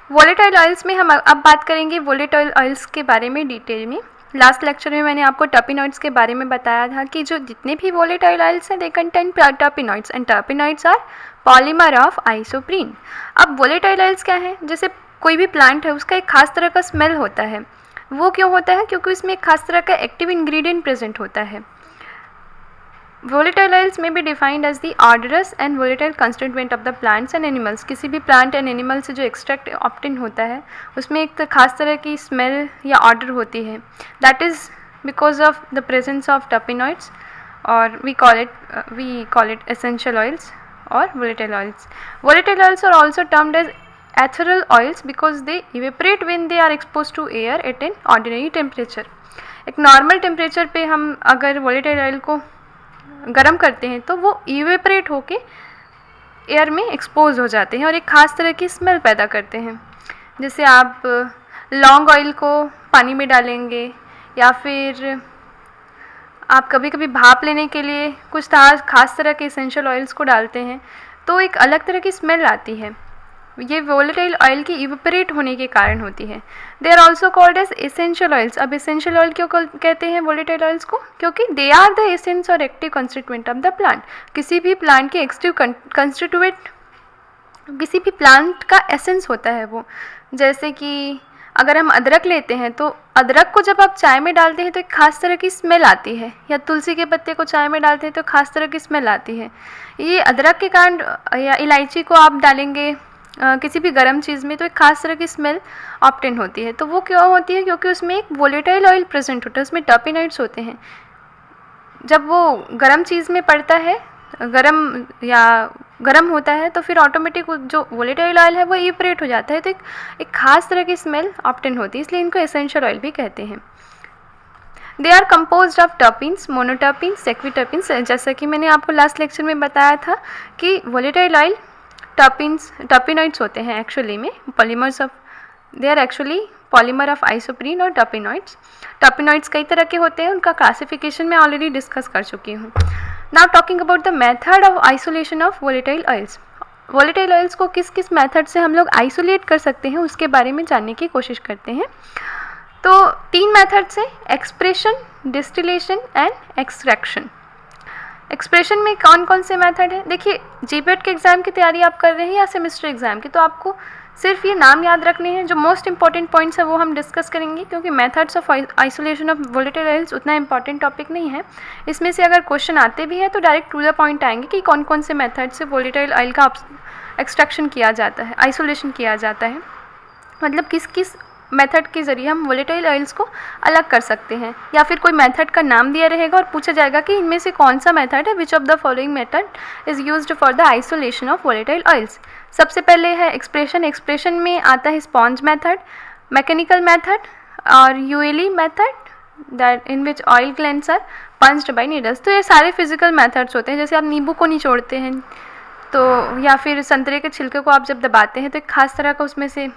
Volatile oils में हम अब बात करेंगे वोलेटाइल ऑयल्स के बारे में डिटेल में। लास्ट लेक्चर में मैंने आपको टर्पिनॉइड्स के बारे में बताया था कि जो जितने भी वोलेटाइल ऑयल्स हैं they contain terpenoids and terpenoids are polymer of isoprene. अब वोलेटाइल ऑयल्स क्या है, जैसे कोई भी प्लांट है उसका एक खास तरह का स्मेल होता है। वो क्यों होता है? क्योंकि उसमें एक खास तरह का एक्टिव इंग्रेडिएंट प्रेजेंट होता है। Volatile oils may be defined as the odorous and volatile constituent of the plants and animals। किसी भी प्लांट एंड एनिमल से जो एक्सट्रैक्ट ऑप्टेन होता है उसमें एक खास तरह की स्मेल या ऑर्डर होती है। That is because of the presence of terpenoids और we call it essential oils और volatile oils। Volatile oils are also termed as ethereal oils because they evaporate when they are exposed to air at an ordinary temperature। एक normal temperature पे हम अगर volatile oil को गरम करते हैं तो वो इवेपरेट होके एयर में एक्सपोज हो जाते हैं और एक ख़ास तरह की स्मेल पैदा करते हैं। जैसे आप लौंग ऑयल को पानी में डालेंगे या फिर आप कभी कभी भाप लेने के लिए कुछ खास तरह के एसेंशियल ऑयल्स को डालते हैं तो एक अलग तरह की स्मेल आती है। ये वोलेटाइल ऑयल की इवेपरेट होने के कारण होती है। They are also called as essential oils. अब एसेंशियल ऑयल क्यों कहते हैं वोलेटाइल ऑयल्स को? क्योंकि दे आर द एसेंस और active constituent of the plant. किसी भी प्लांट के एक्टिव कंस्टिट्यूएंट, किसी भी प्लांट का एसेंस होता है वो। जैसे कि अगर हम अदरक लेते हैं तो अदरक को जब आप चाय में डालते हैं तो एक खास तरह की स्मेल आती है, या तुलसी के पत्ते को चाय में डालते हैं तो खास तरह की स्मेल आती है। ये अदरक के कारण, या इलायची को आप डालेंगे किसी भी गर्म चीज़ में तो एक खास तरह की स्मेल ऑप्टेन होती है। तो वो क्यों होती है? क्योंकि उसमें एक वोलेटाइल ऑयल प्रेजेंट होता है, उसमें टर्पिनॉइड्स होते हैं। जब वो गर्म चीज़ में पड़ता है, गर्म होता है तो फिर ऑटोमेटिक जो वोलेटाइल ऑयल है वो इवेपरेट हो जाता है, तो एक खास तरह की स्मेल ऑप्टेन होती है, इसलिए इनको एसेंशियल ऑयल भी कहते हैं। They are composed of terpenes, monoterpenes, sesquiterpenes. जैसा कि मैंने आपको लास्ट लेक्चर में बताया था कि वोलेटाइल ऑयल टर्पिनॉइड्स होते हैं एक्चुअली में, polymers of, they are actually polymer of isoprene और टर्पिनॉइड्स। टर्पिनॉइड्स कई तरह के होते हैं, उनका क्लासिफिकेशन मैं ऑलरेडी डिस्कस कर चुकी हूँ। Now talking about the method of isolation of volatile oils. Volatile oils को किस किस मेथड से हम लोग आइसोलेट कर सकते हैं उसके बारे में जानने की कोशिश करते हैं। तो 3 मेथड से, expression, distillation and extraction. Expression में कौन कौन से मेथड है? देखिए, जीपेट के एग्ज़ाम की तैयारी आप कर रहे हैं या सेमेस्टर एग्ज़ाम की, तो आपको सिर्फ ये नाम याद रखने हैं। जो मोस्ट इंपॉर्टेंट पॉइंट्स है वो हम डिस्कस करेंगे, क्योंकि methods of isolation of volatile oils उतना इंपॉर्टेंट टॉपिक नहीं है। इसमें से अगर क्वेश्चन आते भी हैं तो डायरेक्ट टू द पॉइंट आएंगे कि कौन कौन से मेथड से वोलेटाइल ऑयल का एक्सट्रैक्शन किया जाता है, आइसोलेशन किया जाता है, मतलब किस किस मेथड के ज़रिए हम वोलेटाइल ऑयल्स को अलग कर सकते हैं। या फिर कोई मेथड का नाम दिया रहेगा और पूछा जाएगा कि इनमें से कौन सा मेथड है, which of the following method is used for the isolation of volatile oils. सबसे पहले है एक्सप्रेशन। एक्सप्रेशन में आता है स्पॉन्ज मेथड, मैकेनिकल मेथड और ecuelle method, that in which oil glands are punched by needles. तो ये सारे फिजिकल मेथड्स होते हैं। जैसे आप नींबू को निचोड़ते हैं तो, या फिर संतरे के छिलके को आप जब दबाते हैं तो एक खास तरह का उसमें से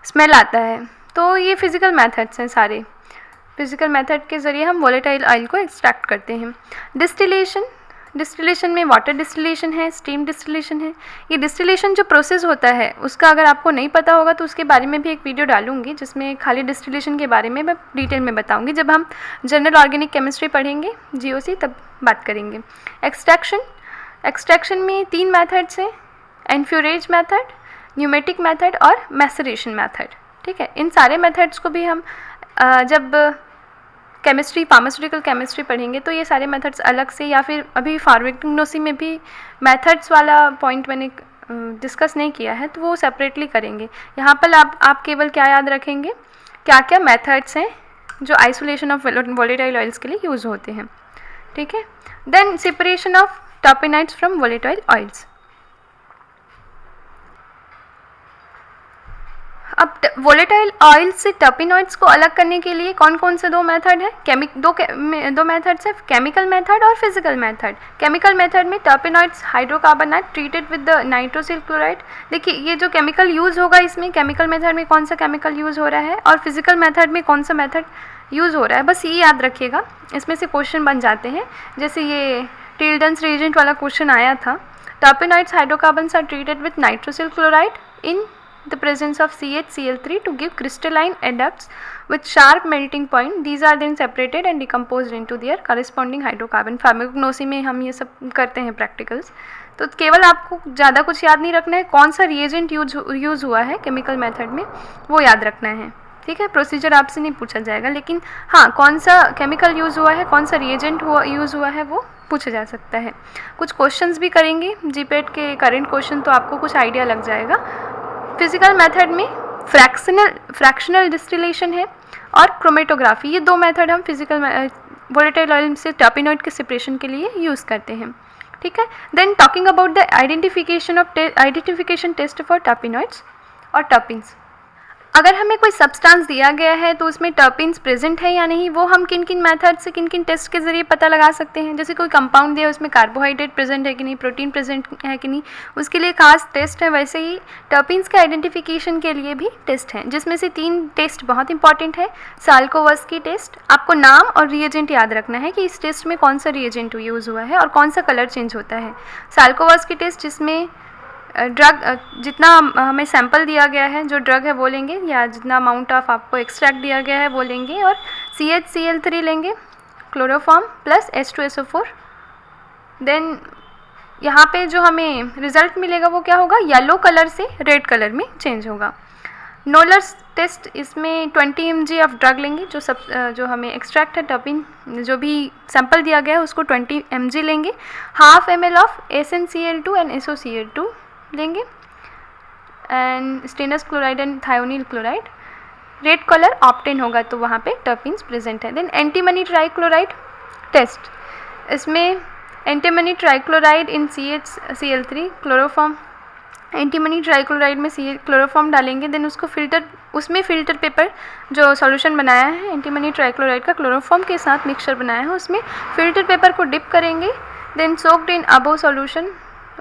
स्मेल आता है। तो ये फिज़िकल मेथड्स हैं सारे। फिज़िकल मेथड के ज़रिए हम वोलेटाइल ऑयल को एक्सट्रैक्ट करते हैं। डिस्टिलेशन में वाटर डिस्टिलेशन है, स्टीम डिस्टिलेशन है। ये डिस्टिलेशन जो प्रोसेस होता है उसका अगर आपको नहीं पता होगा तो उसके बारे में भी एक वीडियो डालूंगी जिसमें खाली डिस्टिलेशन के बारे में मैं डिटेल में बताऊंगी। जब हम जनरल ऑर्गेनिक केमिस्ट्री पढ़ेंगे GOC तब बात करेंगे। एक्सट्रैक्शन में 3 मेथड्स हैं, एन्फ्यूरेज मेथड, न्यूमेटिक मेथड और मैसरेशन मेथड। ठीक है, इन सारे मेथड्स को भी हम जब केमिस्ट्री, फार्मास्यूटिकल केमिस्ट्री पढ़ेंगे तो ये सारे मेथड्स अलग से, या फिर अभी फार्माकोग्नोसी में भी मेथड्स वाला पॉइंट मैंने डिस्कस नहीं किया है तो वो सेपरेटली करेंगे। यहाँ पर आप केवल क्या याद रखेंगे, क्या क्या मेथड्स हैं जो आइसोलेशन ऑफ वोलेटाइल ऑयल्स के लिए यूज़ होते हैं। ठीक है, then separation of terpenoids from volatile oils. अब वोलेटाइल ऑयल से टर्पिनॉइड्स को अलग करने के लिए कौन कौन से 2 मेथड है? दो मेथड्स है, केमिकल मेथड और फिजिकल मेथड। केमिकल मेथड में terpenoids hydrocarbonate treated with the nitrosyl chloride. देखिए, ये जो केमिकल यूज़ होगा इसमें, केमिकल मेथड में कौन सा केमिकल यूज़ हो रहा है और फिजिकल मेथड में कौन सा मेथड यूज़ हो रहा है, बस ये याद रखिएगा। इसमें से क्वेश्चन बन जाते हैं, जैसे ये टिल्डन्स रिएजेंट वाला क्वेश्चन आया था। Terpenoids hydrocarbons are treated with nitrosyl chloride in the presence of CH-Cl3 to give crystalline adducts with sharp melting point. These are then separated and decomposed into their corresponding hydrocarbon. Pharmacognosy में हम ये सब करते हैं practicals. तो केवल आपको ज़्यादा कुछ याद नहीं रखना है, कौन सा रिएजेंट यूज़ हुआ है केमिकल मेथड में वो याद रखना है. ठीक है, प्रोसीजर आपसे नहीं पूछा जाएगा, लेकिन हाँ कौन सा केमिकल यूज़ हुआ है, कौन सा रिएजेंट यूज़ हुआ है वो पूछा जा सकता है. कुछ क्वेश्चंस भी करेंगे जीपेट के करंट क्वेश्चन, तो आपको कुछ आइडिया लग जाएगा. फिजिकल मेथड में फ्रैक्शनल डिस्टिलेशन है और क्रोमेटोग्राफी, ये दो मेथड हम फिजिकल वोलेटाइल ऑयल से टर्पेनॉइड के सेपरेशन के लिए यूज़ करते हैं. ठीक है, then talking about the identification test for terpenoids और टर्पिन्स. अगर हमें कोई सब्सटेंस दिया गया है तो उसमें टर्पिन्स प्रेजेंट है या नहीं, वो हम किन किन मेथड से, किन किन टेस्ट के ज़रिए पता लगा सकते हैं. जैसे कोई कंपाउंड दिया, उसमें कार्बोहाइड्रेट प्रेजेंट है कि नहीं, प्रोटीन प्रेजेंट है कि नहीं, उसके लिए खास टेस्ट है. वैसे ही टर्पिन्स के आइडेंटिफिकेशन के लिए भी टेस्ट हैं, जिसमें से 3 टेस्ट बहुत इंपॉर्टेंट है. साल्कोवस्की टेस्ट, आपको नाम और रिएजेंट याद रखना है कि इस टेस्ट में कौन सा रिएजेंट यूज़ हुआ है और कौन सा कलर चेंज होता है. साल्कोवस्की टेस्ट जिसमें ड्रग जितना हमें सैंपल दिया गया है, जो ड्रग है वो लेंगे, या जितना अमाउंट ऑफ आपको एक्सट्रैक्ट दिया गया है वो लेंगे, और CH-Cl3 लेंगे, क्लोरोफॉर्म प्लस H2SO4. देन यहाँ पे जो हमें रिज़ल्ट मिलेगा वो क्या होगा, येलो कलर से रेड कलर में चेंज होगा. नोलर्स टेस्ट, इसमें 20 mg ऑफ ड्रग लेंगे, जो हमें एक्सट्रैक्ट है टर्पिन, जो भी सैंपल दिया गया है उसको 20 mg लेंगे. 1/2 ml of SnCl2 and SOCl2 लेंगे, and stannous chloride and thionyl chloride. Red colour obtain होगा तो वहाँ पे टर्पिन्स प्रेजेंट है. देन एंटीमनी ट्राइक्लोराइड टेस्ट, इसमें antimony trichloride in CH-Cl3 chloroform, antimony trichloride में क्लोरोफॉर्म डालेंगे. देन उसको उसमें फ़िल्टर पेपर, जो सॉल्यूशन बनाया है एंटीमनी ट्राइक्लोराइड का क्लोरोफॉर्म के साथ मिक्सचर बनाया है, उसमें फ़िल्टर पेपर को डिप करेंगे. Then soaked in above solution,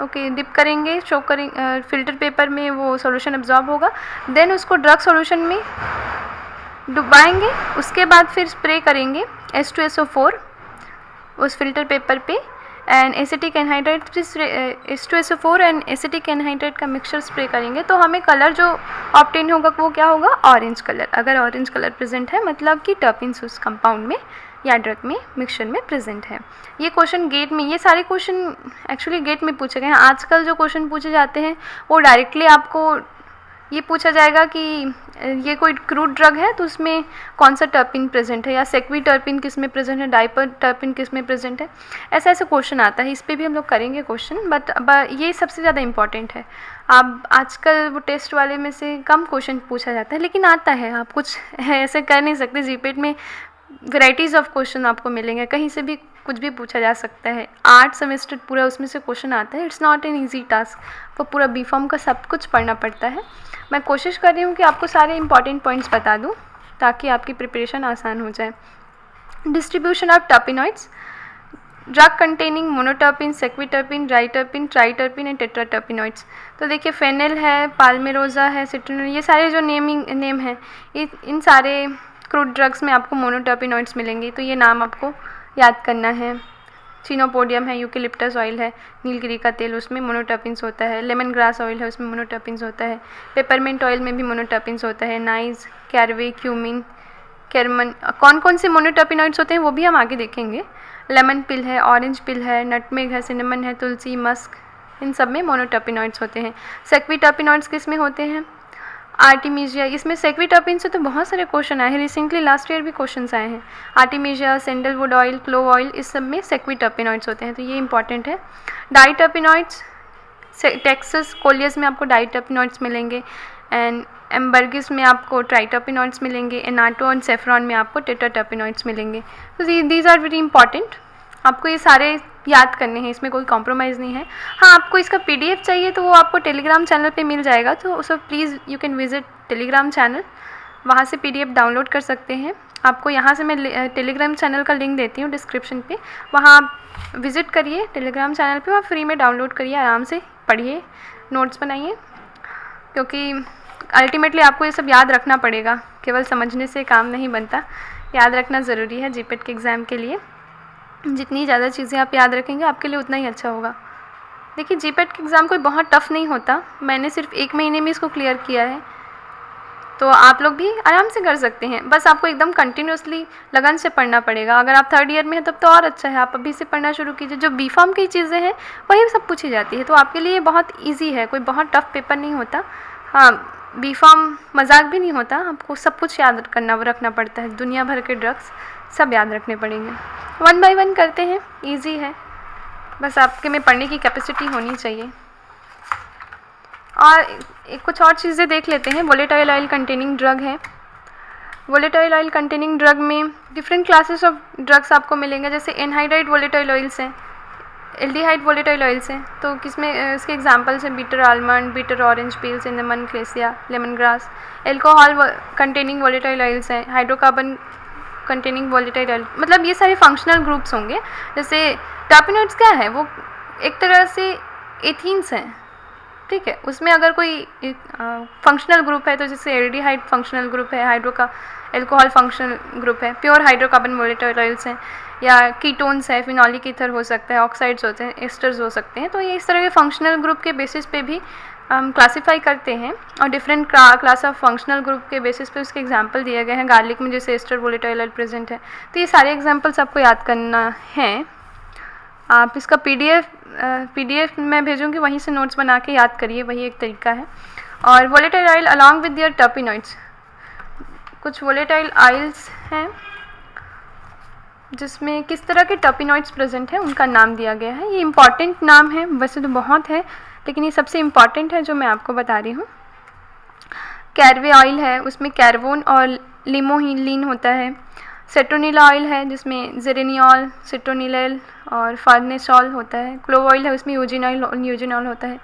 okay, dip करेंगे, चोक करेंगे, फ़िल्टर पेपर में वो सॉल्यूशन एब्जॉर्ब होगा. देन उसको ड्रग सॉल्यूशन में डुबाएंगे, उसके बाद फिर स्प्रे करेंगे H2SO4 उस फ़िल्टर पेपर पे, and acetic anhydride, H2SO4 and acetic anhydride का मिक्सचर स्प्रे करेंगे. तो हमें कलर जो ऑब्टेन होगा वो क्या होगा, ऑरेंज कलर. अगर ऑरेंज कलर प्रेजेंट है मतलब कि टर्पिन्स उस कंपाउंड में या ड्रग में मिक्सचर में प्रेजेंट है. ये क्वेश्चन गेट में, ये सारे क्वेश्चन एक्चुअली गेट में पूछे गए हैं. आजकल जो क्वेश्चन पूछे जाते हैं वो डायरेक्टली आपको ये पूछा जाएगा कि ये कोई क्रूड ड्रग है तो उसमें कौन सा टर्पिन प्रेजेंट है, या सेक्वी टर्पिन किस में प्रेजेंट है, डाइपर टर्पिन किस में प्रेजेंट है. ऐसा क्वेश्चन आता है, इस पर भी हम लोग करेंगे क्वेश्चन, बट ये सबसे ज़्यादा इंपॉर्टेंट है. आप आजकल वो टेस्ट वाले में से कम क्वेश्चन पूछा जाता है, लेकिन आता है. आप कुछ ऐसे कर नहीं सकते, जीपेट में वैराइटीज़ ऑफ क्वेश्चन आपको मिलेंगे, कहीं से भी कुछ भी पूछा जा सकता है. 8 सेमेस्टर पूरा उसमें से क्वेश्चन आता है. It's not an easy task, आपको पूरा B.Pharm का सब कुछ पढ़ना पड़ता है. मैं कोशिश कर रही हूँ कि आपको सारे इंपॉर्टेंट पॉइंट्स बता दूँ ताकि आपकी प्रिपरेशन आसान हो जाए. Distribution of terpenoids, drug containing monoterpene, sesquiterpene, diterpene, triterpene and tetraterpenoids. तो देखिए फेनिल है, पाल्मेरोजा है, सिट्रोनिल, ये सारे जो नेम हैं, इन सारे क्रूड ड्रग्स में आपको मोनोटर्पिनॉइड्स मिलेंगे. तो ये नाम आपको याद करना है. चिनोपोडियम है, यूकेलिप्टस ऑयल है, नीलगिरी का तेल, उसमें मोनोटर्पिन्स होता है. लेमन ग्रास ऑयल है, उसमें मोनोटर्पिन्स होता है. पेपरमिंट ऑयल में भी मोनोटर्पिन्स होता है. नाइस, कैरवे, क्यूमिन, कैरमन, कौन कौन से मोनोटर्पिनॉइड्स होते हैं वो भी हम आगे देखेंगे. लेमन पिल है, ऑरेंज पिल है, नटमेग है, सिनेमन है, तुलसी, मस्क, इन सब में मोनोटर्पिनॉइड्स होते हैं. सेक्विटर्पिनॉइड्स किस में होते हैं, आर्टिमीजिया. इसमें सेक्विटर्पिन से तो बहुत सारे क्वेश्चन आए हैं, रिसेंटली लास्ट ईयर भी क्वेश्चंस आए हैं. आर्टिमीजिया, सैंडलवुड ऑयल, क्लोव ऑयल, इस सब में सेक्विटर्पिनॉइड्स होते हैं, तो ये इंपॉर्टेंट है. डाइटर्पिनॉइड्स, टेक्सस कोलियस में आपको डाइटर्पिनॉइड्स मिलेंगे, एंड एम्बर्गिस में आपको ट्राइटर्पिनॉइड्स मिलेंगे, एनाटो और सेफ्रॉन में आपको टेट्राटर्पिनॉइड्स मिलेंगे. तो दीज आर वेरी इंपॉर्टेंट. आपको ये सारे याद करने हैं, इसमें कोई कॉम्प्रोमाइज़ नहीं है. हाँ, आपको इसका PDF चाहिए तो वो आपको टेलीग्राम चैनल पे मिल जाएगा, तो so please you can visit Telegram channel, वहाँ से PDF डाउनलोड कर सकते हैं. आपको यहाँ से मैं टेलीग्राम चैनल का लिंक देती हूँ डिस्क्रिप्शन पे, वहाँ आप विज़िट करिए टेलीग्राम चैनल पे और फ्री में डाउनलोड करिए, आराम से पढ़िए, नोट्स बनाइए, क्योंकि अल्टीमेटली आपको ये सब याद रखना पड़ेगा. केवल समझने से काम नहीं बनता, याद रखना ज़रूरी है जीपेट के एग्ज़ाम के लिए. जितनी ज़्यादा चीज़ें आप याद रखेंगे आपके लिए उतना ही अच्छा होगा. देखिए जीपेट का एग्ज़ाम कोई बहुत टफ़ नहीं होता, मैंने सिर्फ 1 महीने में इसको क्लियर किया है, तो आप लोग भी आराम से कर सकते हैं। बस आपको एकदम कंटिन्यूसली लगन से पढ़ना पड़ेगा। अगर आप 3rd ईयर में हैं तब तो और अच्छा है, आप अभी से पढ़ना शुरू कीजिए। जो B.Pharm की चीज़ें हैं वही सब पूछी जाती है, तो आपके लिए बहुत ईजी है, कोई बहुत टफ पेपर नहीं होता। हाँ, B.Pharm मजाक भी नहीं होता, आपको सब कुछ याद रखना पड़ता है, दुनिया भर के ड्रग्स सब याद रखने पड़ेंगे। 1 बाय 1 करते हैं, ईजी है, बस आपके में पढ़ने की कैपेसिटी होनी चाहिए। और कुछ और चीज़ें देख लेते हैं। वोलेटाइल ऑयल कंटेनिंग ड्रग है। वोलेटाइल ऑयल कंटेनिंग ड्रग में डिफरेंट क्लासेस ऑफ ड्रग्स आपको मिलेंगे, जैसे एनहाइड्राइड वोलेटाइल ऑयल्स हैं, एल्डिहाइड वोलेटाइल ऑयल्स हैं। तो किसमें इसके एग्जांपल्स हैं bitter almond, bitter orange peel, cinnamon, cassia, lemon grass. Alcohol containing volatile oils हैं, हाइड्रोकार्बन कंटेनिंग वोलेटाइल ऑयल, मतलब ये सारे फंक्शनल ग्रुप्स होंगे। जैसे टर्पेनॉइड्स क्या है, वो एक तरह से एथीन्स हैं, ठीक है। उसमें अगर कोई फंक्शनल ग्रुप है तो जैसे एल्डिहाइड फंक्शनल ग्रुप है, एल्कोहल फंक्शनल ग्रुप है, प्योर हाइड्रोकार्बन वोलेटाइल ऑयल्स हैं, या कीटोन्स है, फिनॉलिक ईथर हो सकता है, ऑक्साइड्स होते हैं, एस्टर्स हो सकते हैं। तो ये इस तरह के फंक्शनल ग्रुप के बेसिस पे भी हम क्लासीफाई करते हैं, और different class of functional group के बेसिस पे उसके एग्जांपल दिए गए हैं। गार्लिक में जैसे एस्टर वोलेटाइल ऑयल प्रेजेंट है, तो ये सारे एग्जांपल्स आपको याद करना है। आप इसका पीडीएफ मैं भेजूँगी, वहीं से नोट्स बना के याद करिए, वही एक तरीका है। और volatile oil along with their टर्पेनॉइड्स, कुछ वोलेटाइल ऑयल्स हैं जिसमें किस तरह के टर्पेनॉइड्स प्रेजेंट हैं उनका नाम दिया गया है। ये इम्पॉर्टेंट नाम है, वैसे तो बहुत है लेकिन ये सबसे इम्पॉर्टेंट है जो मैं आपको बता रही हूँ। कैरवे ऑयल है, उसमें कैरवोन और लिमोलिन होता है। सेट्रोनिला ऑयल है जिसमें जेरेनियल, सिट्रोनिलेल और फार्नेसॉल होता है। क्लोव ऑयल है, उसमें यूजिनॉल होता है।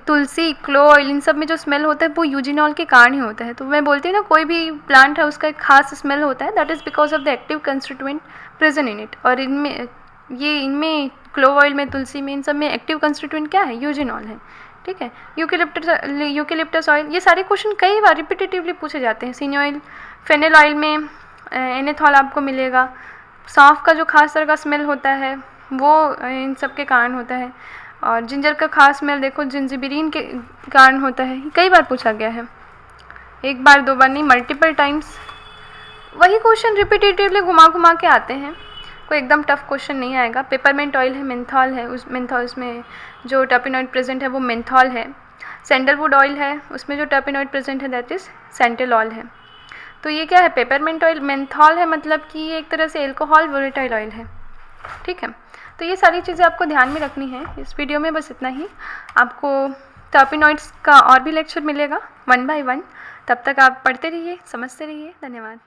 तुलसी, क्लोव ऑयल, इन सब में जो स्मेल होता है वो यूजिनॉल के कारण ही होता है। तो मैं बोलती हूँ ना, कोई भी प्लांट है उसका एक खास स्मेल होता है, that is because of the active constituent present in it. और इनमें क्लोव ऑयल में, तुलसी में, इन सब में एक्टिव कंस्टिट्यूएंट क्या है, यूजिनॉल है, ठीक है। यूकेलिप्टस ऑयल, ये सारे क्वेश्चन कई बार रिपीटेटिवली पूछे जाते हैं। सिनोइल, फेनेल ऑयल में एनेथॉल आपको मिलेगा। सौंफ का जो खास तरह का स्मेल होता है वो इन सब के कारण होता है। और जिंजर का खास स्मेल देखो, जिंजिबिरिन के कारण होता है। कई बार पूछा गया है, एक बार दो बार नहीं, मल्टीपल टाइम्स। वही क्वेश्चन रिपीटेटिवली घुमा के आते हैं, कोई एकदम टफ क्वेश्चन नहीं आएगा। पेपरमेंट ऑयल है, मेंथॉल है, उसमें जो टर्पेनॉइड प्रेजेंट है वो मेंथॉल है। सैंडलवुड ऑयल है, उसमें जो टर्पेनॉइड प्रेजेंट है दैट इज़ सैंटेलॉल है। तो ये क्या है, पेपरमेंट ऑयल, मेंथॉल है, मतलब कि ये एक तरह से एल्कोहल वोलेटाइल ऑयल है, ठीक है। तो ये सारी चीज़ें आपको ध्यान में रखनी है। इस वीडियो में बस इतना ही। आपको टर्पेनॉइड्स का और भी लेक्चर मिलेगा 1 बाय 1। तब तक आप पढ़ते रहिए, समझते रहिए। धन्यवाद।